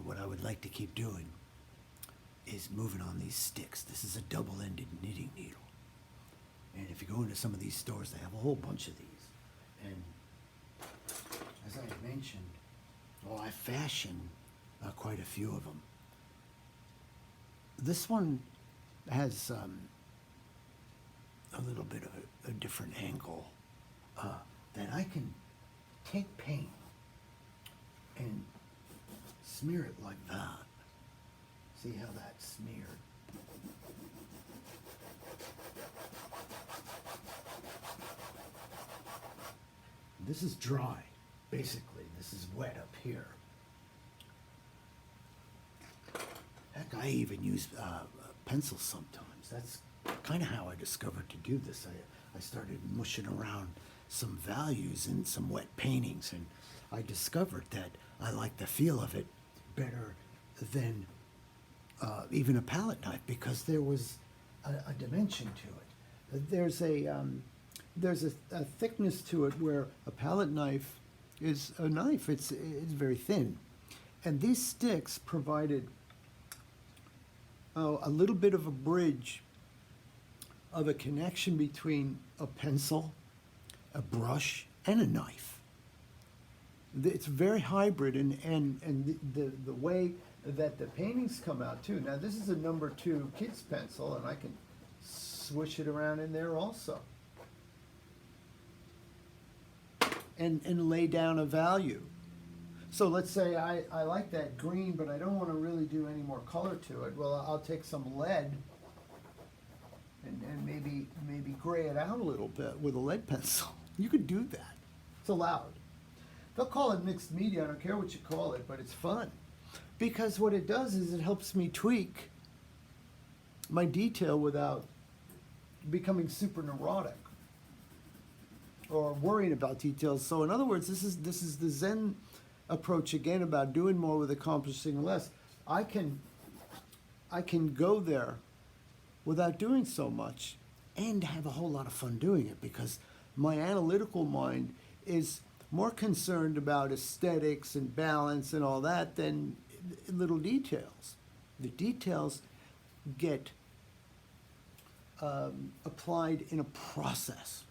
what I would like to keep doing is moving on these sticks. This is a double-ended knitting needle. And if you go into some of these stores, they have a whole bunch of these. And as I mentioned, well, I fashion quite a few of them. This one has a little bit of a different angle that I can take paint and smear it like that. See how that's smeared? This is dry, basically. This is wet up here. Heck, I even use pencils sometimes. That's kind of how I discovered to do this. I started mushing around some values in some wet paintings, and I discovered that I like the feel of it better than even a palette knife, because there was a dimension to it. There's a thickness to it where a palette knife is a knife. It's very thin, and these sticks provided a little bit of a bridge of a connection between a pencil, a brush, and a knife. It's very hybrid, and the way that the paintings come out too. Now this is a number 2 kid's pencil, and I can swish it around in there also. And lay down a value. So let's say I like that green, but I don't want to really do any more color to it. Well, I'll take some lead and maybe gray it out a little bit with a lead pencil. You could do that. It's allowed. They'll call it mixed media. I don't care what you call it, but it's fun. Because what it does is it helps me tweak my detail without becoming super neurotic or worrying about details. So in other words, this is the Zen approach again about doing more with accomplishing less. I can go there without doing so much and have a whole lot of fun doing it, because my analytical mind is more concerned about aesthetics and balance and all that than little details. The details get applied in a process.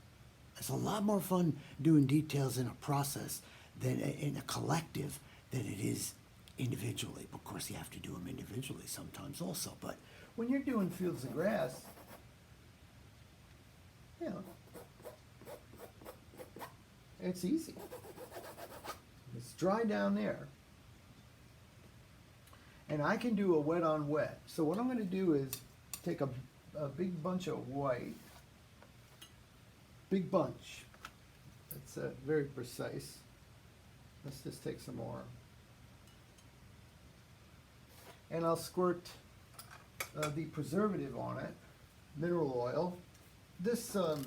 It's a lot more fun doing details in a process than in a collective than it is individually. Of course, you have to do them individually sometimes also, but when you're doing fields of grass, you know, it's easy. It's dry down there. And I can do a wet on wet. So what I'm going to do is take a big bunch of white. Big bunch. That's very precise. Let's just take some more. And I'll squirt the preservative on it, mineral oil. This, I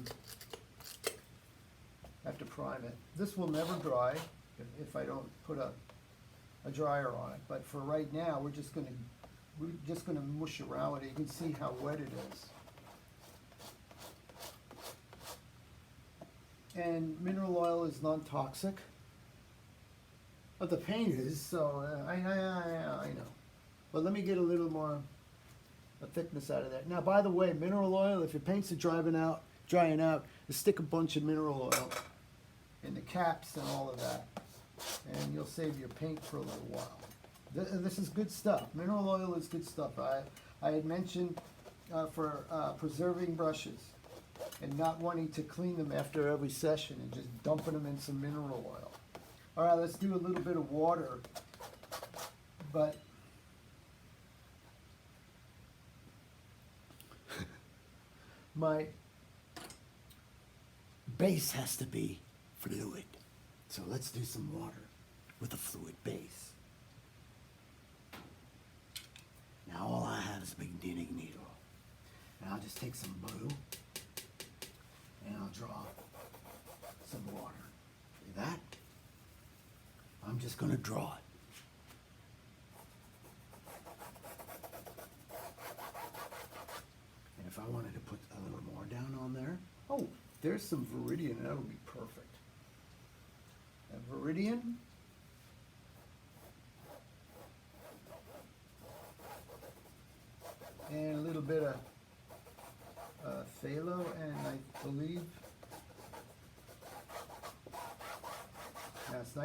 have to prime it. This will never dry if I don't put a dryer on it. But for right now, we're just gonna mush around with it. You can see how wet it is. And mineral oil is non-toxic. But the paint is, so I know. But let me get a little more thickness out of that. Now, by the way, mineral oil, if your paints are drying out, you stick a bunch of mineral oil in the caps and all of that, and you'll save your paint for a little while. This is good stuff. Mineral oil is good stuff. I had mentioned for preserving brushes and not wanting to clean them after every session and just dumping them in some mineral oil. All right, let's do a little bit of water, but my base has to be fluid. So let's do some water with a fluid base. Now all I have is a big knitting needle. And I'll just take some blue and I'll draw some water. See that? I'm just going to draw it. And if I wanted to put a little more down on there, oh, there's some Viridian, that'll be perfect. That Viridian,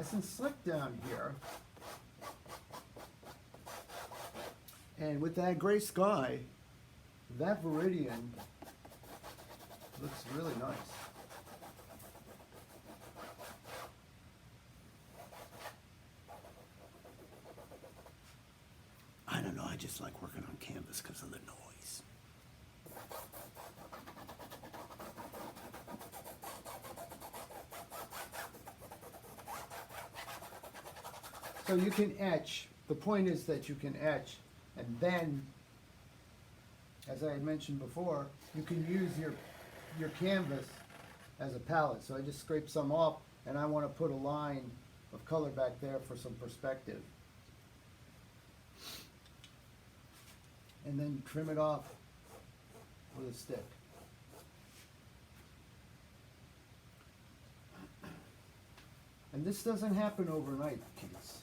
nice and slick down here. And with that gray sky, that Viridian looks really nice. I don't know, I just like working on canvas because of the noise. So you can etch. The point is that you can etch, and then, as I had mentioned before, you can use your canvas as a palette. So I just scraped some off, and I want to put a line of color back there for some perspective. And then trim it off with a stick. And this doesn't happen overnight, kids.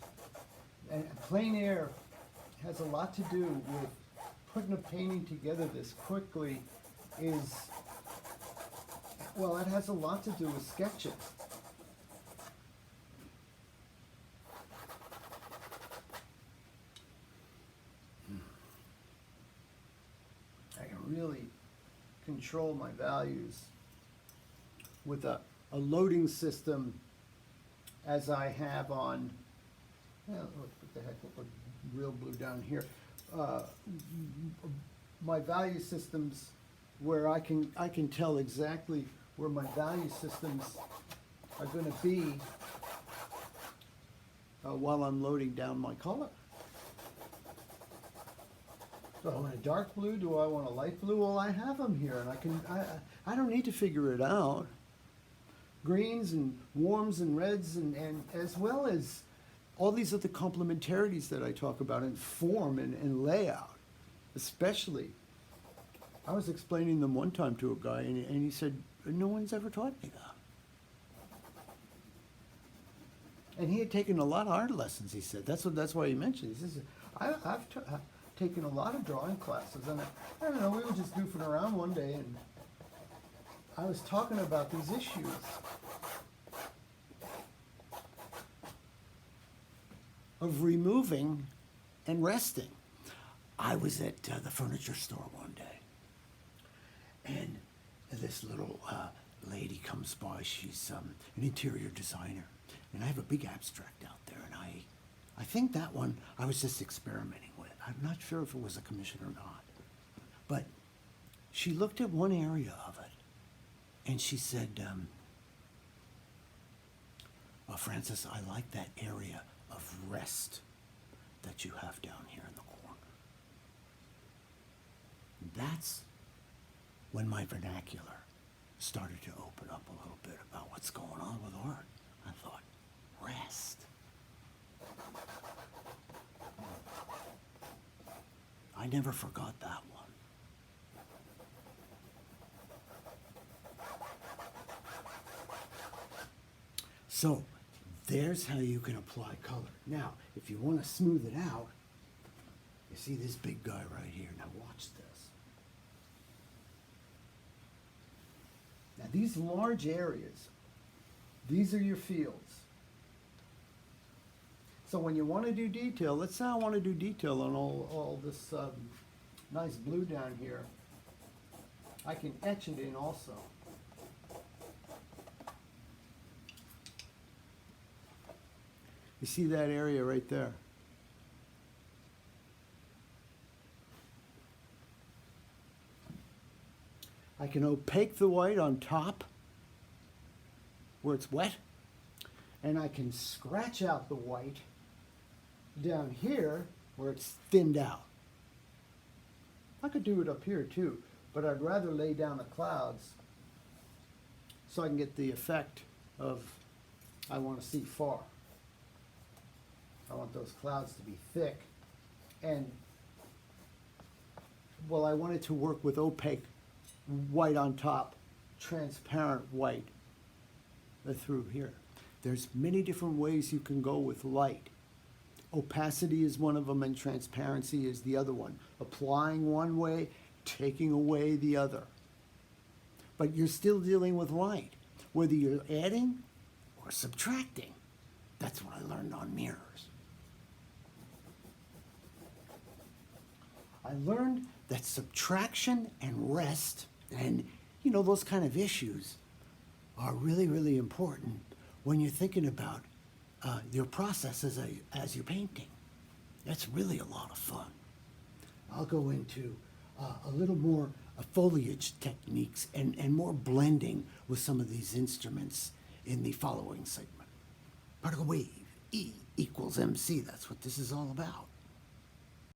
And plein air has a lot to do with putting a painting together this quickly is, well, it has a lot to do with sketching. I can really control my values with a loading system as I have on, what the heck, we'll put real blue down here. My value systems where I can tell exactly where my value systems are going to be while I'm loading down my color. Do I want a dark blue? Do I want a light blue? Well, I have them here, and I don't need to figure it out. Greens and warms and reds and as well as all these other complementarities that I talk about in form and layout, especially. I was explaining them one time to a guy, and he said, no one's ever taught me that. And he had taken a lot of art lessons, he said. That's why he mentioned it. He says, I've taken a lot of drawing classes, and I don't know, we were just goofing around one day, and I was talking about these issues. Of removing and resting. I was at the furniture store one day, and this little lady comes by. She's an interior designer, and I have a big abstract out there, and I think that one I was just experimenting with. I'm not sure if it was a commission or not, but she looked at one area of it, and she said, Francis, I like that area of rest that you have down here in the corner. That's when my vernacular started to open up a little bit about what's going on with art. I thought, rest. I never forgot that one. So, there's how you can apply color. Now, if you want to smooth it out, you see this big guy right here. Now watch this. Now these large areas, these are your fields. So when you want to do detail, let's say I want to do detail on all this nice blue down here. I can etch it in also. You see that area right there? I can opaque the white on top where it's wet, and I can scratch out the white down here where it's thinned out. I could do it up here too, but I'd rather lay down the clouds so I can get the effect of I want to see far. I want those clouds to be thick, and well, I wanted to work with opaque white on top, transparent white through here. There's many different ways you can go with light. Opacity is one of them, and transparency is the other one. Applying one way, taking away the other. But you're still dealing with light, whether you're adding or subtracting. That's what I learned on mirrors. I learned that subtraction and rest and, those kind of issues are really, really important when you're thinking about your process as you're painting. That's really a lot of fun. I'll go into a little more foliage techniques and more blending with some of these instruments in the following segment. Particle wave, E equals MC. That's what this is all about.